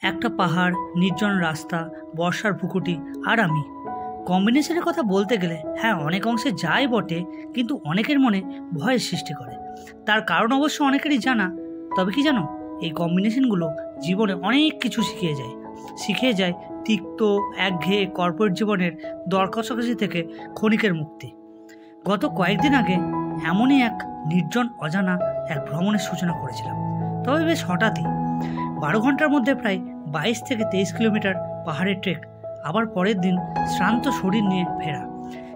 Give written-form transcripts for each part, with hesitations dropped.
একটা পাহাড়, নির্জন রাস্তা, বর্ষার ভুকুটি আর আমি। কম্বিনেশনের কথা বলতে গেলে হ্যাঁ অনেক অংশে যায় বটে, কিন্তু অনেকের মনে ভয়ের সৃষ্টি করে। তার কারণ অবশ্য অনেকেরই জানা। তবে কি জানো, এই কম্বিনেশনগুলো জীবনে অনেক কিছু শিখিয়ে যায় তিক্ত একঘেয়ে কর্পোরেট জীবনের দর কষাকষি থেকে ক্ষণিকের মুক্তি। গত কয়েকদিন আগে এমনই এক নির্জন অজানা এক ভ্রমণের সূচনা করেছিলাম, তবে বেশ হঠাৎই। 12 ঘন্টার মধ্যে প্রায় 22 থেকে 23 কিলোমিটার পাহাড়ের ট্রেক, আবার পরের দিন শ্রান্ত শরীর নিয়ে ফেরা।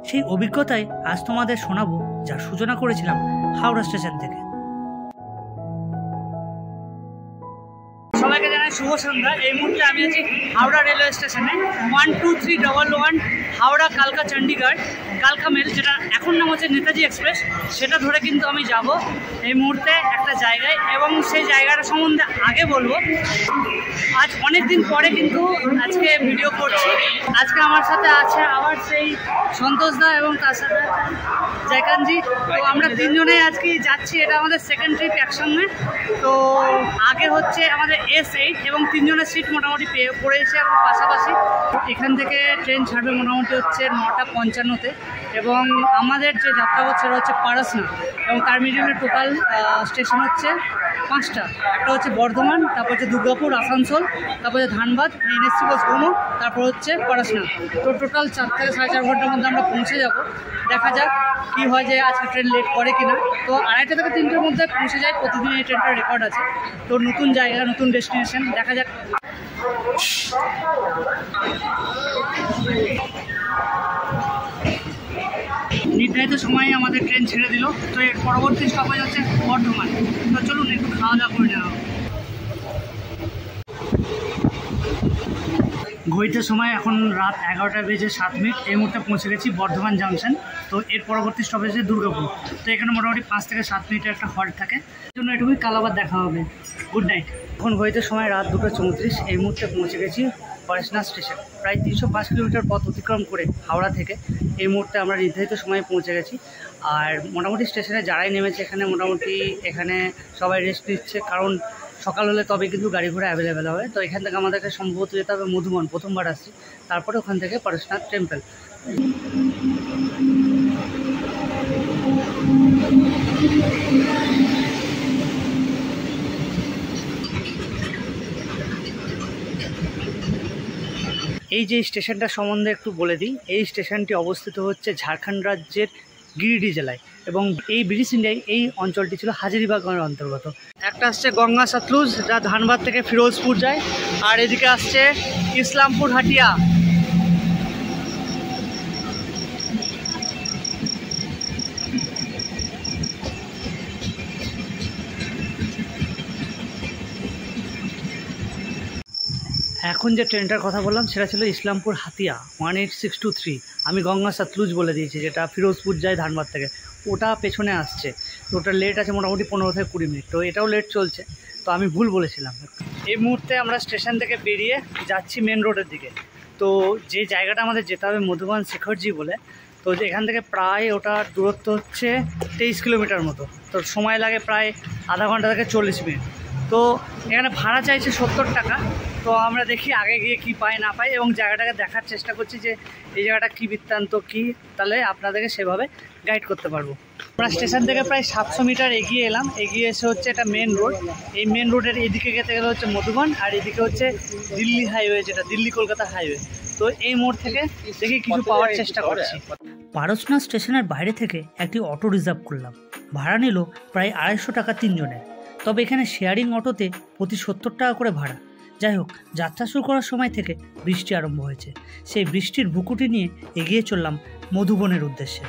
সেই অভিজ্ঞতায় আজ তোমাদের শোনাবো, যার সূচনা করেছিলাম হাওড়া স্টেশন থেকে। সবাইকে জানাই শুভ সন্ধ্যা। এই মুহূর্তে আমি আছি হাওড়া রেলওয়ে স্টেশনে। 12311 হাওড়া কালকা চণ্ডীগড় কালকা মেল, যেটা এখন নাম হচ্ছে নেতাজি এক্সপ্রেস, সেটা ধরে কিন্তু আমি যাব এই মুহূর্তে একটা জায়গায়, এবং সেই জায়গাটা সম্বন্ধে আগে বলবো। আজ অনেক দিন পরে কিন্তু আজকে ভিডিও করছি। আজকে আমার সাথে আছে আবার সেই সন্তোষদা এবং তার সাথে জয়কানজি। তো আমরা তিনজনেই আজকে যাচ্ছি, এটা আমাদের সেকেন্ড ট্রিপ একসঙ্গে। তো আগে হচ্ছে আমাদের S8 এবং তিনজনের সিট মোটামুটি পড়েছে এখন পাশাপাশি। এখান থেকে ট্রেন ছাড়বে মোটামুটি হচ্ছে 9:55-তে, এবং আমাদের যে যাত্রা হচ্ছে সেটা হচ্ছে পারসনা, এবং তার মিডিলে টোটাল স্টেশন হচ্ছে 5টা। একটা হচ্ছে বর্ধমান, তারপর হচ্ছে দুর্গাপুর, আসানসোল, তারপর হচ্ছে ধানবাদ, NSC বাস ঘুমো, তারপর হচ্ছে পারসনা। তো টোটাল 4 থেকে 4.5 ঘন্টার মধ্যে আমরা পৌঁছে যাব। দেখা যাক কী হয়, যে আজকে ট্রেন লেট করে কিনা। তো 2:30 থেকে 3টের মধ্যে পৌঁছে যায় প্রতিদিন, এই ট্রেনটার রেকর্ড আছে। তো নতুন জায়গা, নতুন ডেস্টিনেশন, দেখা যাক। নির্ধারিত সময়ে আমাদের ট্রেন ছেড়ে দিল। তো এর পরবর্তী স্টপেজ হচ্ছে বর্ধমান। তো চলুন একটু খাওয়া দাওয়া করে নেওয়া। ঘড়িতে সময় এখন রাত 11:07। এই মুহূর্তে পৌঁছে গেছি বর্ধমান জাংশন। তো এর পরবর্তী স্টপেজ হচ্ছে দুর্গাপুর। তো এখানে মোটামুটি 5 থেকে 7 মিনিটের একটা হল্ট থাকে, এই জন্য এটুকুই, কাল আবার দেখা হবে। Good night. এখন ঘড়িতে সময় রাত 2:34। এই মুহূর্তে পৌঁছে গেছি পারসনা স্টেশন। প্রায় 305 কিলোমিটার পথ অতিক্রম করে হাওড়া থেকে এই মুহূর্তে আমরা নির্ধারিত সময়ে পৌঁছে গেছি। আর মোটামুটি স্টেশনে যারাই নেমেছে এখানে মোটামুটি এখানে সবাই রেস্ট নিচ্ছে, কারণ সকাল হলে তবে কিন্তু গাড়ি ঘোড়া অ্যাভেলেবেল হবে। তো এখান থেকে আমাদেরকে সম্ভবত যেতে হবে মধুবন, প্রথমবার আসছি, তারপরে ওখান থেকে পারশনাথ টেম্পল। এই যে স্টেশনটা সম্বন্ধে একটু বলে দিই। এই স্টেশনটি অবস্থিত হচ্ছে ঝাড়খণ্ড রাজ্যের গিরিডি জেলায়, এবং এই ব্রিটিশ ইন্ডিয়ায় এই অঞ্চলটি ছিল হাজারিবাগের অন্তর্গত। একটা আসছে গঙ্গা সতলুজ, যা ধানবাদ থেকে ফিরোজপুর যায়, আর এদিকে আসছে ইসলামপুর হাটিয়া। এখন যে ট্রেনটার কথা বললাম সেটা ছিল ইসলামপুর হাতিয়া 18623। আমি গঙ্গা সতলুজ বলে দিয়েছি, যেটা ফিরোজপুর যায় ধানবাদ থেকে। ওটা পেছনে আসছে, তো ওটা লেট আছে মোটামুটি 15 থেকে 20 মিনিট। তো এটাও লেট চলছে, তো আমি ভুল বলেছিলাম। এই মুহূর্তে আমরা স্টেশন থেকে বেরিয়ে যাচ্ছি মেন রোডের দিকে। তো যে জায়গাটা আমাদের যেতে হবে মধুবন শেখরজি বলে, তো এখান থেকে প্রায় ওটার দূরত্ব হচ্ছে 23 কিলোমিটার মতো। তো সময় লাগে প্রায় আধা ঘন্টা থেকে 40 মিনিট। তো এখানে ভাড়া চাইছে 70 টাকা। তো আমরা দেখি আগে গিয়ে কি পাই না পাই, এবং জায়গাটাকে দেখার চেষ্টা করছি যে এই জায়গাটা কী বৃত্তান্ত কী, তাহলে আপনাদেরকে সেভাবে গাইড করতে পারবো। আমরা স্টেশন থেকে প্রায় 700 মিটার এগিয়ে এলাম। এগিয়ে এসে হচ্ছে এটা মেন রোড। এই মেন রোডের এদিকে যেতে গেলে হচ্ছে মধুবন, আর এদিকে হচ্ছে দিল্লি হাইওয়ে, যেটা দিল্লি কলকাতা হাইওয়ে। তো এই মোড় থেকে দেখি কিছু পাওয়ার চেষ্টা করছি। পারসনা স্টেশনের বাইরে থেকে একটি অটো রিজার্ভ করলাম। ভাড়া নিল প্রায় 250 টাকা তিনজনের। তবে এখানে শেয়ারিং অটোতে প্রতি 70 টাকা করে ভাড়া। যাই হোক, যাত্রা শুরু করার সময় থেকে বৃষ্টি আরম্ভ হয়েছে। সেই বৃষ্টির ভুকুটি নিয়ে এগিয়ে চললাম মধুবনের উদ্দেশ্যে।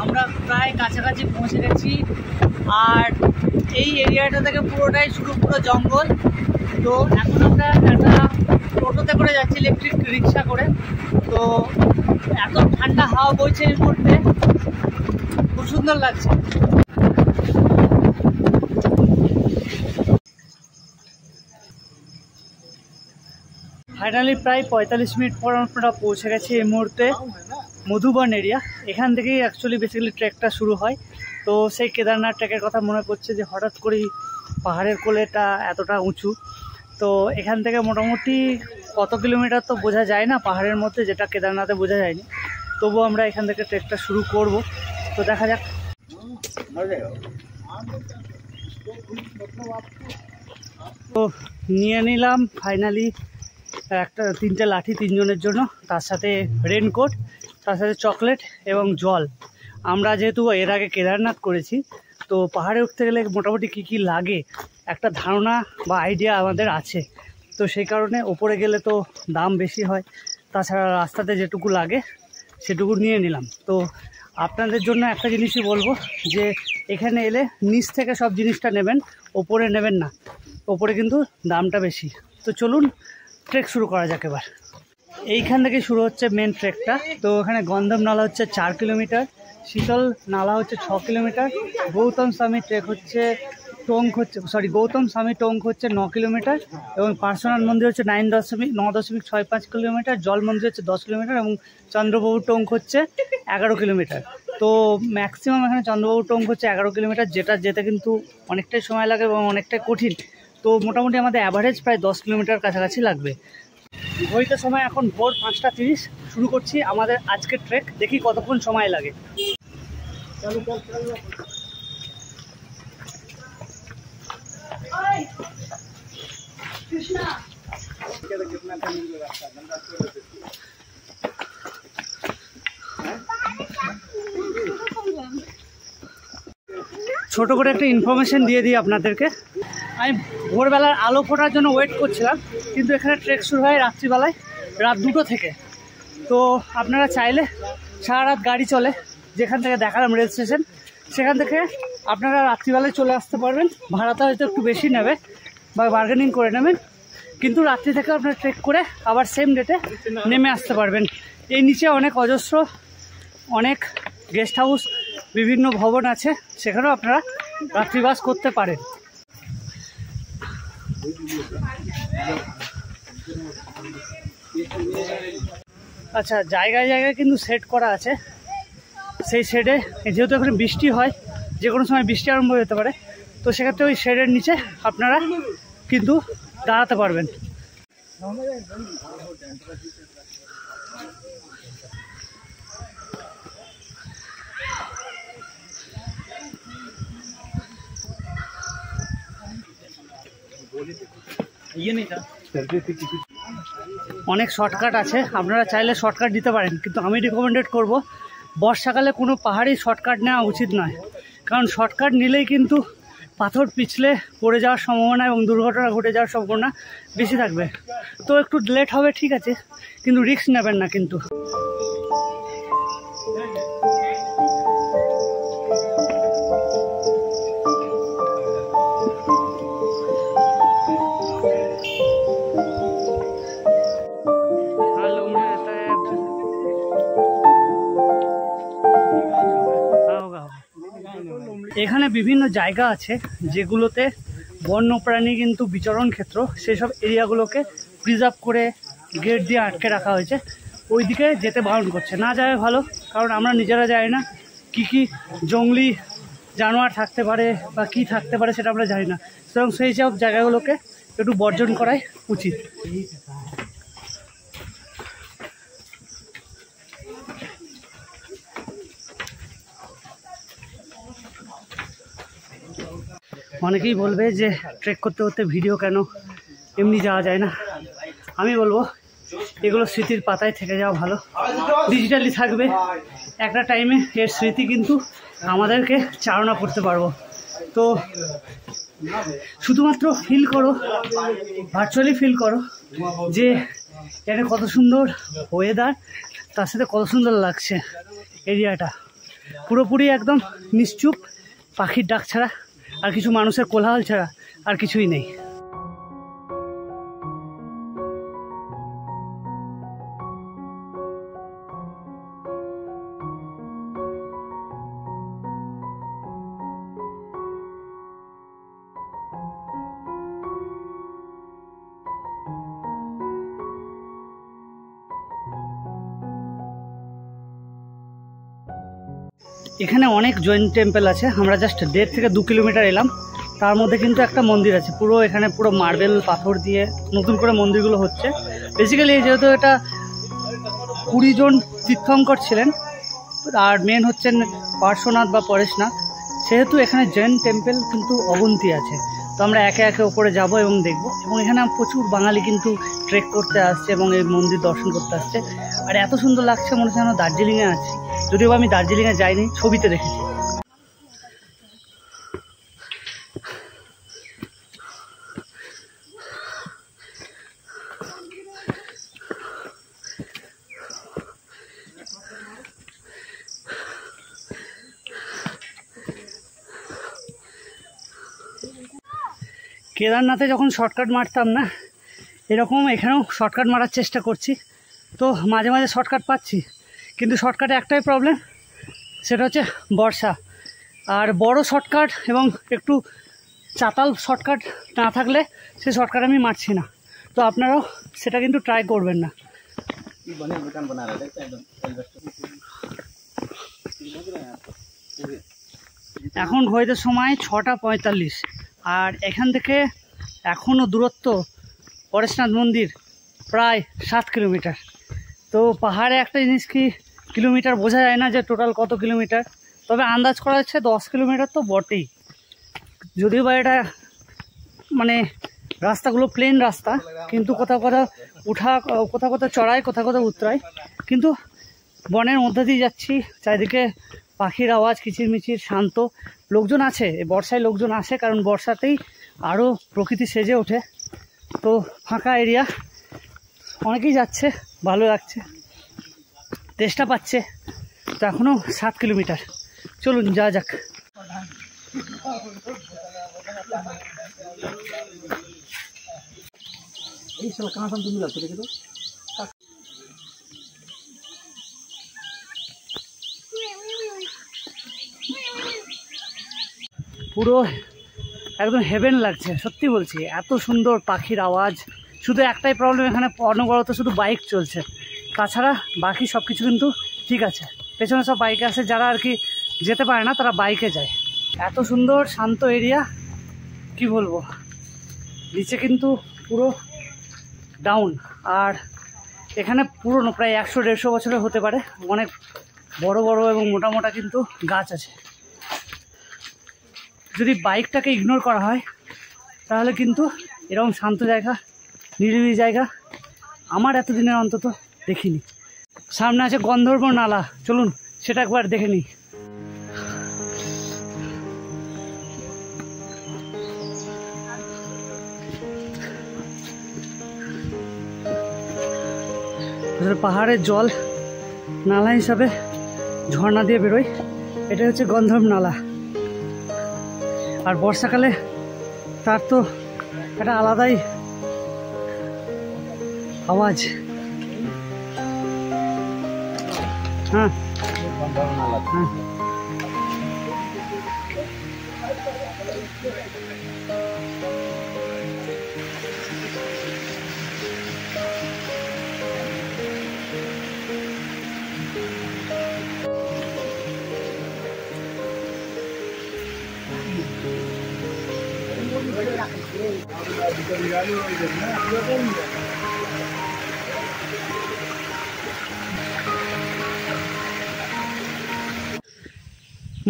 আমরা প্রায় কাছাকাছি পৌঁছে গেছি, আর এই এরিয়াটা থেকে পুরোটাই পুরো জঙ্গল। তো এখন আমরা একটা টোটোতে করে যাচ্ছি, ইলেকট্রিক রিক্সা করে। তো এত ঠান্ডা হাওয়া বইছে এই মুহূর্তে, খুব সুন্দর লাগছে। ফাইনালি প্রায় 45 মিনিট পর আমরা পৌঁছে গেছি এই মুহূর্তে মধুবন এরিয়া। এখান থেকেই অ্যাকচুয়ালি বেসিক্যালি ট্রেকটা শুরু হয়। তো সেই কেদারনাথ ট্রেকের কথা মনে পড়ছে যে হঠাৎ করেই পাহাড়ের কোলেটা এতটা উঁচু। তো এখান থেকে মোটামুটি কত কিলোমিটার তো বোঝা যায় না পাহাড়ের মধ্যে, যেটা কেদারনাথে বোঝা যায়নি। তবুও আমরা এখান থেকে ট্রেকটা শুরু করব। তো দেখা যাক। তো নিয়ে নিলাম ফাইনালি একটা 3টে লাঠি 3 জনের জন্য, তার সাথে রেনকোট, তার সাথে চকলেট এবং জল। আমরা যেহেতু এর আগে কেদারনাথ করেছি, তো পাহাড়ে উঠতে গেলে মোটামুটি কী কী লাগে একটা ধারণা বা আইডিয়া আমাদের আছে। তো সেই কারণে ওপরে গেলে তো দাম বেশি হয়, তাছাড়া রাস্তাতে যেটুকু লাগে সেটুকু নিয়ে নিলাম। তো আপনাদের জন্য একটা জিনিসই বলবো যে এখানে এলে নিচ থেকে সব জিনিসটা নেবেন, ওপরে নেবেন না, ওপরে কিন্তু দামটা বেশি। তো চলুন ট্রেক শুরু করা যাক এবার। এইখান থেকে শুরু হচ্ছে মেন ট্রেকটা। তো এখানে গন্ধম নালা হচ্ছে 4 কিলোমিটার, শীতল নালা হচ্ছে 6 কিলোমিটার, গৌতম স্বামী ট্রেক হচ্ছে গৌতম স্বামী টঙ্ক হচ্ছে 9 কিলোমিটার, এবং পার্শ্বনাথ মন্দির হচ্ছে 9.65 কিলোমিটার, জল মন্দির হচ্ছে 10 কিলোমিটার, এবং চন্দ্রবাবু টঙ্ক হচ্ছে 11 কিলোমিটার। তো ম্যাক্সিমাম এখানে চন্দ্রবাবু টঙ্ক হচ্ছে 11 কিলোমিটার, যেটা যেতে কিন্তু অনেকটাই সময় লাগে এবং অনেকটাই কঠিন। তো মোটামুটি আমাদের অ্যাভারেজ প্রায় 10 কিলোমিটার কাছাকাছি লাগবে। ঘড়িতে সময় এখন ভোর 5টা 30। শুরু করছি আমাদের আজকের ট্রেক, দেখি কতক্ষণ সময় লাগে। ছোট করে একটা ইনফরমেশন দিয়ে দিই আপনাদেরকে। আমি ভোরবেলার আলো ফোটার জন্য ওয়েট করছিলাম, কিন্তু এখানে ট্রেক শুরু হয় রাত্রিবেলায়, রাত 2টো থেকে। তো আপনারা চাইলে সারা রাত গাড়ি চলে, যেখান থেকে দেখালাম রেল স্টেশন, সেখান থেকে আপনারা রাত্রিবেলায় চলে আসতে পারবেন। ভাড়াটা হয়তো একটু বেশি নেবে বা বার্গেনিং করে নেবেন, কিন্তু রাত্রি থেকে আপনারা ট্রেক করে আবার সেম ডেটে নেমে আসতে পারবেন। এই নিচে অনেক অজস্র অনেক গেস্ট হাউস, বিভিন্ন ভবন আছে, সেখানেও আপনারা রাত্রিবাস করতে পারেন। আচ্ছা, জায়গায় জায়গায় কিন্তু সেট করা আছে। সেই শেডে, যেহেতু এখানে বৃষ্টি হয়, যে কোনো সময় বৃষ্টি আরম্ভ হতে পারে, তো সেক্ষেত্রে ওই শেডের নিচে আপনারা কিন্তু দাঁড়াতে পারবেন। অনেক শর্টকাট আছে, আপনারা চাইলে শর্টকাট দিতে পারেন, কিন্তু আমি রিকমেন্ডেড করব বর্ষাকালে কোনো পাহাড়ি শর্টকাট নেওয়া উচিত নয়। কারণ শর্টকাট নিলেই কিন্তু পাথর পিছলে পড়ে যাওয়ার সম্ভাবনা এবং দুর্ঘটনা ঘটে যাওয়ার সম্ভাবনা বেশি থাকবে। তো একটু লেট হবে ঠিক আছে, কিন্তু রিস্ক নেবেন না কিন্তু। এখানে বিভিন্ন জায়গা আছে যেগুলোতে বন্যপ্রাণী কিন্তু বিচরণ ক্ষেত্র, সেসব এরিয়াগুলোকে প্রিজার্ভ করে গেট দিয়ে আটকে রাখা হয়েছে। ওই দিকে যেতে বারণ করছে, না যাওয়া ভালো, কারণ আমরা নিজেরা জানি না কি কি জঙ্গলি জানোয়ার থাকতে পারে বা কি থাকতে পারে সেটা আমরা জানি না, সুতরাং সেই সব জায়গাগুলোকে একটু বর্জন করাই উচিত। অনেকেই বলবে যে ট্রেক করতে করতে ভিডিও কেন, এমনি যাওয়া যায় না। আমি বলবো এগুলো স্মৃতির পাতায় থেকে যাওয়া ভালো, ডিজিটালি থাকবে। একটা টাইমে এর স্মৃতি কিন্তু আমাদেরকে চালনা করতে পারবো। তো শুধুমাত্র ফিল করো, ভার্চুয়ালি ফিল করো যে এটা কত সুন্দর ওয়েদার, তার সাথে কত সুন্দর লাগছে এরিয়াটা। পুরোপুরি একদম নিশ্চুপ, পাখির ডাক ছাড়া আর কিছু মানুষের কোলাহল ছাড়া আর কিছুই নেই। এখানে অনেক জৈন টেম্পল আছে। আমরা জাস্ট 1.5 থেকে 2 কিলোমিটার এলাম, তার মধ্যে কিন্তু একটা মন্দির আছে। পুরো এখানে পুরো মার্বেল পাথর দিয়ে নতুন করে মন্দিরগুলো হচ্ছে। বেসিক্যালি যেহেতু এটা 20 জন তীর্থঙ্কর ছিলেন, আর মেন হচ্ছেন পার্শ্বনাথ বা পরেশনাথ, সেহেতু এখানে জৈন টেম্পল কিন্তু অগুন্তি আছে। তো আমরা একে একে ওপরে যাব এবং দেখব। এবং এখানে প্রচুর বাঙালি কিন্তু ট্রেক করতে আসছে এবং এই মন্দির দর্শন করতে আসছে। আর এত সুন্দর লাগছে, মনে হচ্ছে যেন দার্জিলিংয়ে আছি, যদিও আমি দার্জিলিংয়ে যাইনি, ছবিতে দেখেছি। কেদারনাথে যখন শর্টকাট মারতাম না, এরকম এখানেও শর্টকাট মারার চেষ্টা করছি। তো মাঝে মাঝে শর্টকাট পাচ্ছি, কিন্তু শর্টকাটে একটাই প্রবলেম, সেটা হচ্ছে বর্ষা। আর বড় শর্টকাট এবং একটু চাতাল শর্টকাট না থাকলে সে শর্টকাট আমি মারছি না। তো আপনারাও সেটা কিন্তু ট্রাই করবেন না। এখন ঘড়িতে সময় 6:45, আর এখান থেকে এখনও দূরত্ব পরেশনাথ মন্দির প্রায় 7 কিলোমিটার। তো পাহাড়ে একটা জিনিস কি, কিলোমিটার বোঝা যায় না যে টোটাল কত কিলোমিটার, তবে আন্দাজ করা যাচ্ছে 10 কিলোমিটার তো বটেই। যদিও বা এটা মানে রাস্তাগুলো প্লেন রাস্তা, কিন্তু কোথাও কোথাও কোথাও কোথাও চড়ায়, কোথাও কোথাও উতরায়। কিন্তু বনের মধ্যে দিয়ে যাচ্ছি, চারিদিকে পাখির আওয়াজ, কিচিরমিচির, শান্ত। লোকজন আছে, বর্ষায় লোকজন আসে, কারণ বর্ষাতেই আরও প্রকৃতি সেজে ওঠে। তো ফাঁকা এরিয়া, অনেকেই যাচ্ছে, ভালো লাগছে, তেষ্টা পাচ্ছে। তো এখনও 7 কিলোমিটার, চলুন যাওয়া যাক। পুরো একদম হেভেন লাগছে, সত্যি বলছি, এত সুন্দর পাখির আওয়াজ। শুধু একটাই প্রবলেম, এখানে অনবরত শুধু বাইক চলছে, তাছাড়া বাকি সব কিছু কিন্তু ঠিক আছে। পেছনে সব বাইকে আছে, যারা আর কি যেতে পারে না তারা বাইকে যায়। এত সুন্দর শান্ত এরিয়া, কি বলবো। নিচে কিন্তু পুরো ডাউন, আর এখানে পুরনো প্রায় 100-150 বছরের হতে পারে। অনেক বড় বড় এবং মোটা মোটা কিন্তু গাছ আছে। যদি বাইকটাকে ইগনোর করা হয় তাহলে কিন্তু এরকম শান্ত জায়গা, নিরিবিলি জায়গা আমার এতদিনের অন্তত দেখিনি। সামনে আছে গন্ধর্ব নালা, চলুন সেটা একবার দেখে নিই। পাহাড়ের জল নালা হিসাবে ঝর্ণা দিয়ে বেরোয়, এটা হচ্ছে গন্ধর্ব নালা। আর বর্ষাকালে তার তো একটা আলাদাই আওয়াজ। হ্যাঁ হ্যাঁ,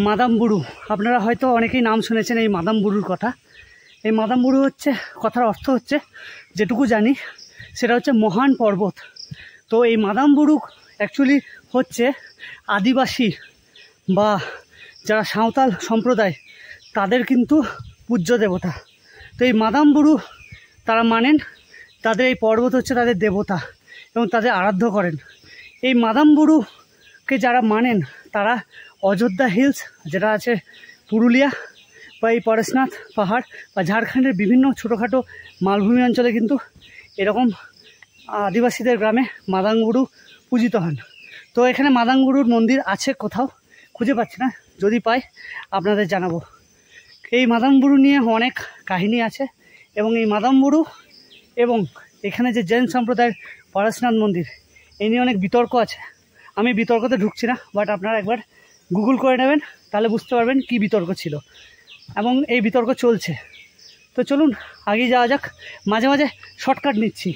মাদামবুরু, আপনারা হয়তো অনেকেই নাম শুনেছেন এই মাদামবুরুর কথা। এই মাদামবুরু হচ্ছে, কথার অর্থ হচ্ছে, যেটুকু জানি সেটা হচ্ছে মহান পর্বত। তো এই মাদামবুরু অ্যাকচুয়ালি হচ্ছে আদিবাসী বা যারা সাঁওতাল সম্প্রদায় তাদের কিন্তু পূজ্য দেবতা। তো এই মাদামবুরু তারা মানেন, তাদের এই পর্বত হচ্ছে তাদের দেবতা এবং তাদের আরাধ্য করেন। এই মাদামবুরুকে যারা মানেন তারা অযোধ্যা হিলস, যেটা আছে পুরুলিয়া, বা এই পরেশনাথ পাহাড় বা ঝাড়খণ্ডের বিভিন্ন ছোটোখাটো মালভূমি অঞ্চলে কিন্তু এরকম আদিবাসীদের গ্রামে মাদামবুরু পূজিত হন। তো এখানে মাদামবুরুর মন্দির আছে কোথাও, খুঁজে পাচ্ছি না, যদি পাই আপনাদের জানাবো। এই মাদামবুরু নিয়ে অনেক কাহিনী আছে, এবং এই মাদামবুরু এবং এখানে যে জৈন সম্প্রদায়ের পরেশনাথ মন্দির, এই নিয়ে অনেক বিতর্ক আছে। আমি বিতর্কতে ঢুকছি না, বাট আপনারা একবার গুগল করে নেবেন, তাহলে বুঝতে পারবেন কি বিতর্ক ছিল, এবং এই বিতর্ক চলছে। তো চলুন আগে যাওয়া যাক। মাঝে মাঝে শর্টকাট নিচ্ছি।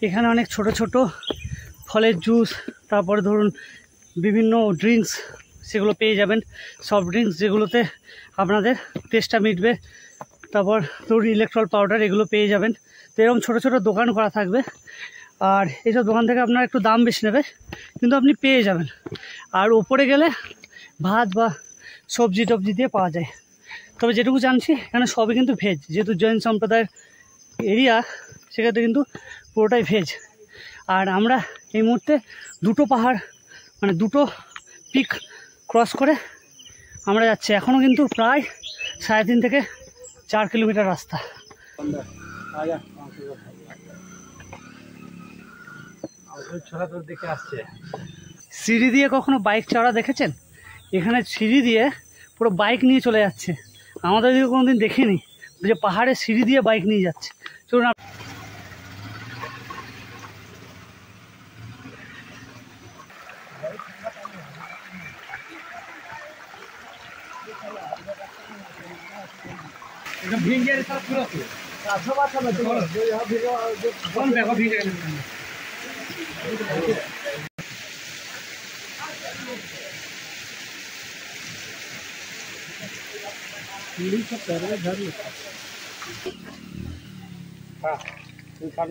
এখানে অনেক ছোট ছোট ফলের জুস, তারপরে ধরুন বিভিন্ন ড্রিঙ্কস, সেগুলো পেয়ে যাবেন। সফট ড্রিঙ্কস যেগুলোতে আপনাদের তেষ্টা মিটবে, তারপর ধরুন ইলেকট্রল পাউডার, এগুলো পেয়ে যাবেন। তো এরকম ছোটো ছোটো দোকান করা থাকবে, আর এইসব দোকান থেকে আপনার একটু দাম বেশি নেবে, কিন্তু আপনি পেয়ে যাবেন। আর ওপরে গেলে ভাত বা সবজি টবজি দিয়ে পাওয়া যায়। তবে যেটুকু জানছি এখানে সবই কিন্তু ভেজ, যেহেতু জৈন সম্প্রদায়ের এরিয়া, সেক্ষেত্রে কিন্তু পুরোটাই ভেজ। আর আমরা এই মুহূর্তে দুটো পাহাড়, মানে দুটো পিক ক্রস করে আমরা যাচ্ছি। এখনও কিন্তু প্রায় 3.5 থেকে 4 কিলোমিটার রাস্তা। সিঁড়ি দিয়ে কখনো বাইক চড়া দেখেছেন? এখানে সিঁড়ি দিয়ে পুরো বাইক নিয়ে চলে যাচ্ছে। আমাদের দিকে কোনোদিন দেখিনি যে পাহাড়ে সিঁড়ি দিয়ে বাইক নিয়ে যাচ্ছে। চলুন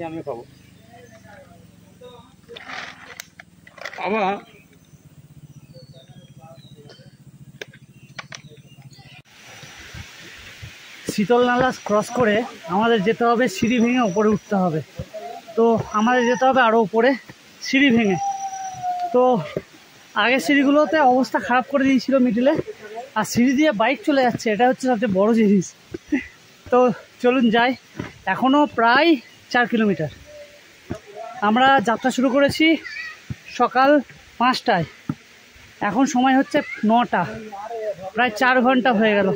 আমি খাবো আবার। শীতল নালা ক্রস করে আমাদের যেতে হবে সিঁড়ি ভেঙে ওপরে উঠতে হবে। তো আমাদের যেতে হবে আরও উপরে সিঁড়ি ভেঙে। তো আগের সিঁড়িগুলোতে অবস্থা খারাপ করে দিয়েছিল মিডিলে, আর সিঁড়ি দিয়ে বাইক চলে যাচ্ছে, এটা হচ্ছে সবচেয়ে বড় জিনিস। তো চলুন যাই। এখনও প্রায় 4 কিলোমিটার। আমরা যাত্রা শুরু করেছি সকাল 5টায়, এখন সময় হচ্ছে 9টা, প্রায় 4 ঘন্টা হয়ে গেল।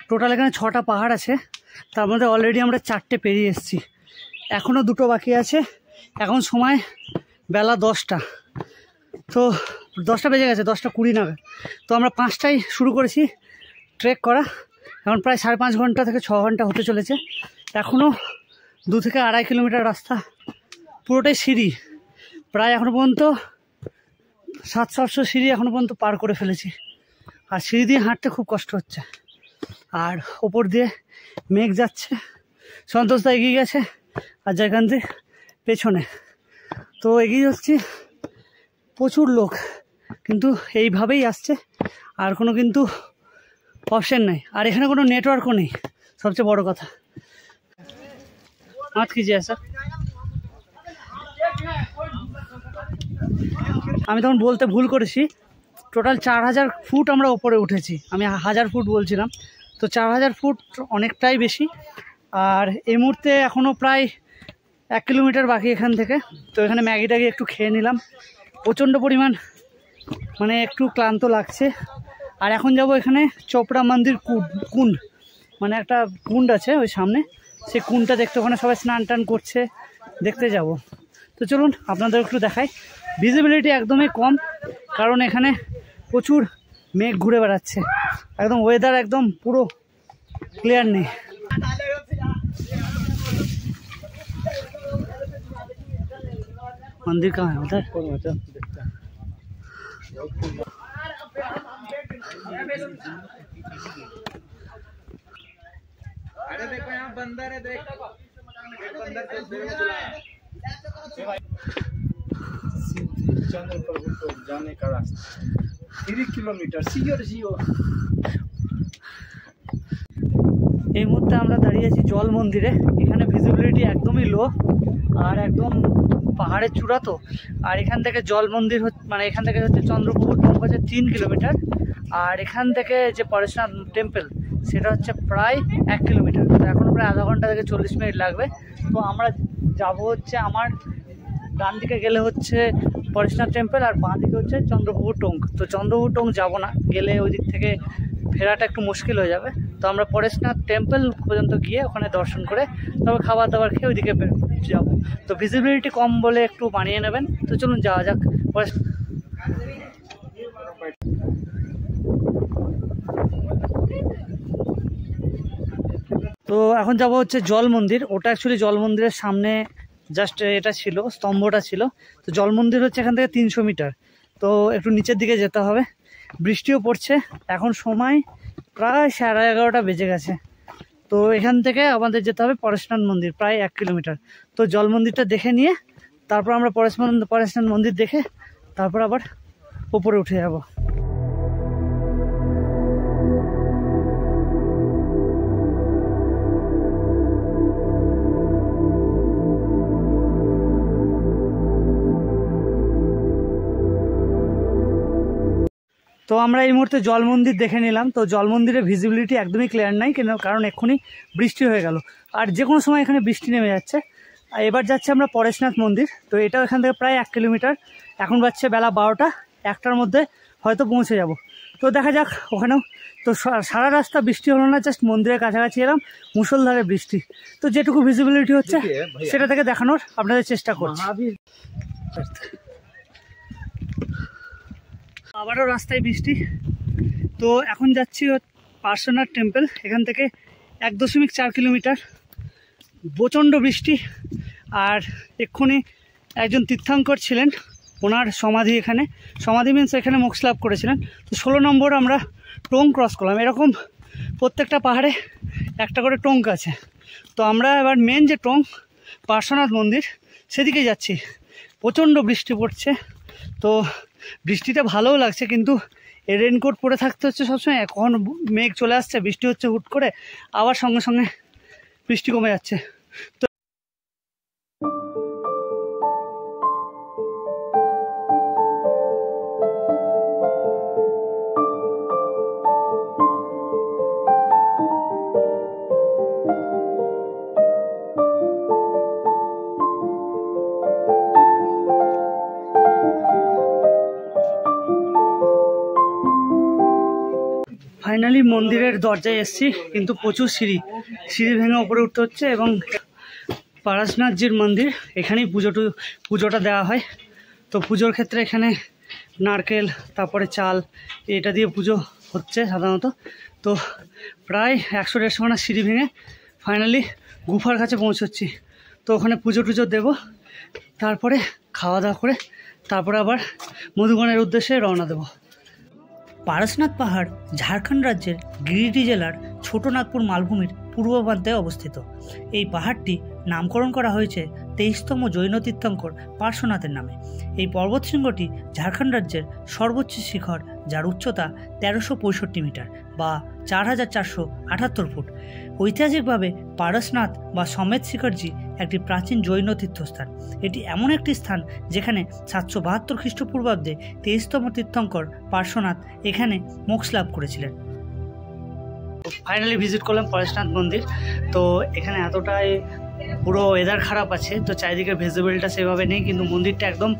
টোটাল এখানে 6টা পাহাড় আছে, তার মধ্যে অলরেডি আমরা 4টে পেরিয়ে এসেছি, এখনও 2টো বাকি আছে। এখন সময় বেলা 10টা, তো 10টা বেজে গেছে, 10টা 20 নাগাদ। তো আমরা 5টায় শুরু করেছি ট্রেক করা, এখন প্রায় 5.5 ঘন্টা থেকে 6 ঘন্টা হতে চলেছে। এখনও 2 থেকে 2.5 কিলোমিটার রাস্তা, পুরোটাই সিঁড়ি। প্রায় এখনও পর্যন্ত 700-800 সিঁড়ি এখনও পর্যন্ত পার করে ফেলেছি, আর সিঁড়ি দিয়ে হাঁটতে খুব কষ্ট হচ্ছে। আর ওপর দিয়ে মেঘ যাচ্ছে, সন্তোষদা এগিয়ে গেছে আর জয়কান্তি পেছনে। তো এগিয়ে যাচ্ছি, প্রচুর লোক কিন্তু এইভাবেই আসছে, আর কোনো কিন্তু অপশান নেই। আর এখানে কোনো নেটওয়ার্কও নেই, সবচেয়ে বড় কথা। মাত कीजिए স্যার। আমি তখন বলতে ভুল করেছি, টোটাল 4000 ফুট আমরা ওপরে উঠেছি, আমি 1000 ফুট বলছিলাম। তো 4000 ফুট অনেকটাই বেশি। আর এই মুহূর্তে এখনও প্রায় 1 কিলোমিটার বাকি এখান থেকে। তো এখানে ম্যাগি ট্যাগি একটু খেয়ে নিলাম, প্রচণ্ড পরিমাণ মানে একটু ক্লান্ত লাগছে। আর এখন যাব এখানে চোপড়া মন্দির কুণ্ড, মানে একটা কুণ্ড আছে ওই সামনে, সেই কুণ্ডটা দেখতে, ওখানে সবাই স্নান টান করছে, দেখতে যাব। তো চলুন আপনাদের একটু দেখাই। ভিজিবিলিটি একদমই কম, কারণ এখানে প্রচুর মেঘ ঘুরে বেড়াচ্ছে, একদম ওয়েদার একদম পুরো ক্লিয়ার নেই। मंदिर कहाँ है उधर? अरे देखो यहाँ बंदर है, देख बंदर चंद्र प्रभु को जाने का रास्ता 3 किलोमीटर। এই মুহূর্তে আমরা দাঁড়িয়ে আছি জল মন্দিরে। এখানে ভিজিবিলিটি একদমই লো, আর একদম পাহাড়ের চূড়া তো। আর এখান থেকে জল মন্দির মানে এখান থেকে হচ্ছে চন্দ্রপুকুর টঙ্ক হচ্ছে 3 কিলোমিটার, আর এখান থেকে যে পরেশনাথ টেম্পল সেটা হচ্ছে প্রায় 1 কিলোমিটার। তো এখন প্রায় আধা ঘন্টা থেকে 40 মিনিট লাগবে। তো আমরা যাব হচ্ছে, আমার ডান দিকে গেলে হচ্ছে পরেশনাথ টেম্পল, আর বাঁ দিকে হচ্ছে চন্দ্রপুকুর টঙ্ক। তো চন্দ্রপুকুর টঙ্ক যাবো না, গেলে ওই দিক থেকে ফেরাটা একটু মুশকিল হয়ে যাবে। তো আমরা পরেশনাথ টেম্পল পর্যন্ত গিয়ে ওখানে দর্শন করে তারপর খাবার দাবার খেয়ে ওইদিকে যাব। তো ভিজিবিলিটি কম বলে একটু বানিয়ে নেবেন। তো চলুন যাওয়া যাক। তো এখন যাব হচ্ছে জল মন্দির। ওটা অ্যাকচুয়ালি জল মন্দিরের সামনে জাস্ট এটা ছিল, স্তম্ভটা ছিল। তো জল মন্দির হচ্ছে এখান থেকে 300 মিটার। তো একটু নিচের দিকে যেতে হবে, বৃষ্টিও পড়ছে। এখন সময় প্রায় 11:30 বেজে গেছে। তো এখান থেকে আমাদের যেতে হবে পরেশনাথ মন্দির, প্রায় 1 কিলোমিটার। তো জল মন্দিরটা দেখে নিয়ে তারপর আমরা পরেশনাথ মন্দির দেখে তারপর আবার উপরে উঠে যাব। তো আমরা এই মুহূর্তে জল মন্দির দেখে নিলাম। তো জল মন্দিরের ভিজিবিলিটি একদমই ক্লিয়ার নাই, কারণ এক্ষুনি বৃষ্টি হয়ে গেল, আর যে কোনো সময় এখানে বৃষ্টি নেমে যাচ্ছে। আর এবার যাচ্ছে আমরা পরেশনাথ মন্দির। তো এটাও এখান থেকে প্রায় 1 কিলোমিটার। এখন বাজছে বেলা 12টা, 1টার মধ্যে হয়তো পৌঁছে যাব। তো দেখা যাক ওখানেও। তো সারা রাস্তা বৃষ্টি হলো না, জাস্ট মন্দিরের কাছাকাছি এলাম, মুষলধারে বৃষ্টি। তো যেটুকু ভিজিবিলিটি হচ্ছে সেটা থেকে দেখানোর আপনাদের চেষ্টা করছি। আবারও রাস্তায় বৃষ্টি। তো এখন যাচ্ছি পার্শ্বনাথ টেম্পল, এখান থেকে 1.4 কিলোমিটার। প্রচণ্ড বৃষ্টি, আর এক্ষুনি একজন তীর্থঙ্কর ছিলেন, ওনার সমাধি এখানে। সমাধি মিন্স এখানে মোক্ষ লাভ করেছিলেন। তো 16 নম্বর আমরা টঙ্ক ক্রস করলাম। এরকম প্রত্যেকটা পাহাড়ে একটা করে টঙ্ক আছে। তো আমরা এবার মেন যে টঙ্ক পার্শ্বনাথ মন্দির সেদিকে যাচ্ছি। প্রচণ্ড বৃষ্টি পড়ছে। তো বৃষ্টিটা ভালোও লাগছে, কিন্তু এই রেনকোট পরে থাকতে হচ্ছে সবসময়। এখন মেঘ চলে আসছে, বৃষ্টি হচ্ছে হুট করে, আবার সঙ্গে সঙ্গে বৃষ্টি কমে যাচ্ছে। তো ফাইনালি মন্দিরের দরজায় এসেছি, কিন্তু প্রচুর সিঁড়ি ভেঙে উপরে উঠতে হচ্ছে। এবং পারশনাথজির মন্দির, এখানেই পুজোটা দেওয়া হয়। তো পুজোর ক্ষেত্রে এখানে নারকেল, তারপরে চাল, এটা দিয়ে পুজো হচ্ছে সাধারণত। তো প্রায় 100-150 খানা সিঁড়ি ভেঙে ফাইনালি গুফার কাছে পৌঁছচ্ছি। তো ওখানে পুজো টুজো দেবো, তারপরে খাওয়া দাওয়া করে তারপরে আবার মধুবনের উদ্দেশ্যে রওনা দেবো। পারশনাথ পাহাড় ঝাড়খণ্ড রাজ্যের গিরিডি জেলার ছোটনাগপুর মালভূমির পূর্ব প্রান্তে অবস্থিত। এই পাহাড়টি নামকরণ করা হয়েছে 23তম জৈন তীর্থঙ্কর পার্শ্বনাথের নামে। এই পর্বতশৃঙ্গটি ঝাড়খণ্ড রাজ্যের সর্বোচ্চ শিখর, যার উচ্চতা 1365 মিটার বা 4478 ফুট। ঐতিহাসিকভাবে পারশনাথ বা সমেত শিখরজি একটি প্রাচীন জৈন তীর্থস্থান। এটি এমন একটি স্থান যেখানে 772 খ্রিস্টপূর্বাব্দে 23তম তীর্থঙ্কর পার্শ্বনাথ এখানে মোক্ষ লাভ করেছিলেন। ফাইনালি ভিজিট করলাম পরেশনাথ মন্দির। তো এখানে এতটাই পুরো ওয়েদার খারাপ আছে, তো চারিদিকে ভিজিবিলিটিটা সেভাবে নেই, কিন্তু মন্দিরটা একদম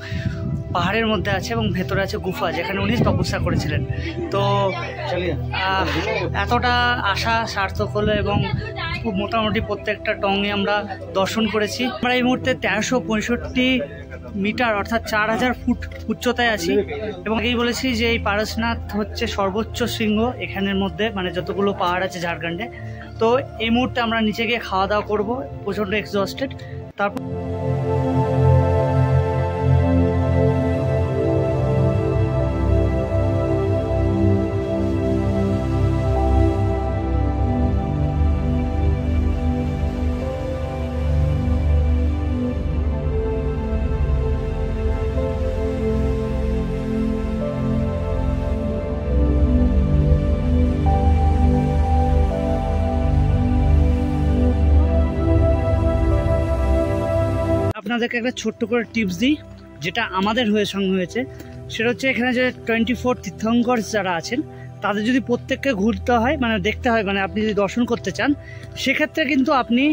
পাহাড়ের মধ্যে আছে এবং ভেতরে আছে গুফা, যেখানে উনি তপস্যা করেছিলেন। তো এতটা আশা সার্থক হলো, এবং মোটামুটি প্রত্যেকটা টঙ্গে আমরা দর্শন করেছি। আমরা এই মুহূর্তে 1365 মিটার অর্থাৎ 4000 ফুট উচ্চতায় আছি। এবং আগেই বলেছি যে এই পারশনাথ হচ্ছে সর্বোচ্চ শৃঙ্গ এখানের মধ্যে, মানে যতগুলো পাহাড় আছে ঝাড়খণ্ডে। তো এই মুহূর্তে আমরা নিচে গিয়ে খাওয়া দাওয়া করবো, প্রচণ্ড এক্সস্টেড। তারপর আপনাদেরকে একটা ছোট্ট করে টিপস দিই, যেটা আমাদের সঙ্গে হয়েছে। সেটা হচ্ছে এখানে যে 24 তীর্থঙ্কর যারা আছেন তাদের যদি প্রত্যেককে ঘুরতে হয়, মানে দেখতে হয়, মানে আপনি যদি দর্শন করতে চান, সেক্ষেত্রে কিন্তু আপনি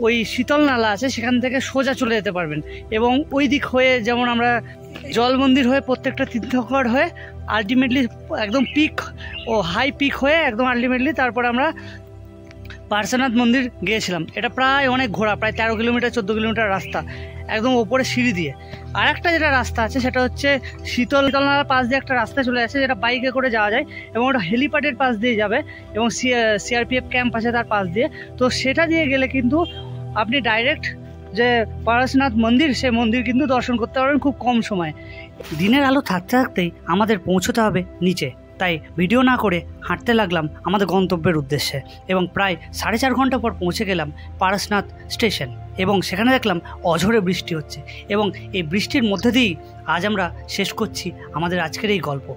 ওই শীতল নালা আছে সেখান থেকে সোজা চলে যেতে পারবেন। এবং ওই দিক হয়ে, যেমন আমরা জল মন্দির হয়ে প্রত্যেকটা তীর্থঙ্কর হয়ে আলটিমেটলি একদম পিক ও হাই পিক হয়ে একদম আলটিমেটলি তারপর আমরা পার্শ্বনাথ মন্দির গিয়েছিলাম। এটা প্রায় অনেক ঘোরা, প্রায় 13 কিলোমিটার 14 কিলোমিটার রাস্তা, একদম ওপরে সিঁড়ি দিয়ে। আর একটা যেটা রাস্তা আছে সেটা হচ্ছে শীতল নালার পাশ দিয়ে একটা রাস্তা চলে আসে, যেটা বাইকে করে যাওয়া যায় এবং ওটা হেলিপ্যাডের পাশ দিয়ে যাবে এবং সিআরপিএফ ক্যাম্প আছে তার পাশ দিয়ে। তো সেটা দিয়ে গেলে কিন্তু আপনি ডাইরেক্ট যে পারশনাথ মন্দির, সেই মন্দির কিন্তু দর্শন করতে পারবেন খুব কম সময়। দিনের আলো থাকতে থাকতেই আমাদের পৌঁছতে হবে নিচে, তাই ভিডিও না করে হাঁটতে লাগলাম আমাদের গন্তব্যের উদ্দেশ্যে এবং প্রায় 4.5 ঘন্টা পর পৌঁছে গেলাম পারশনাথ স্টেশন এবং সেখানে দেখলাম অঝোরে বৃষ্টি হচ্ছে এবং এই বৃষ্টির মধ্যে দিয়েই আজ আমরা শেষ করছি আমাদের আজকের এই গল্প।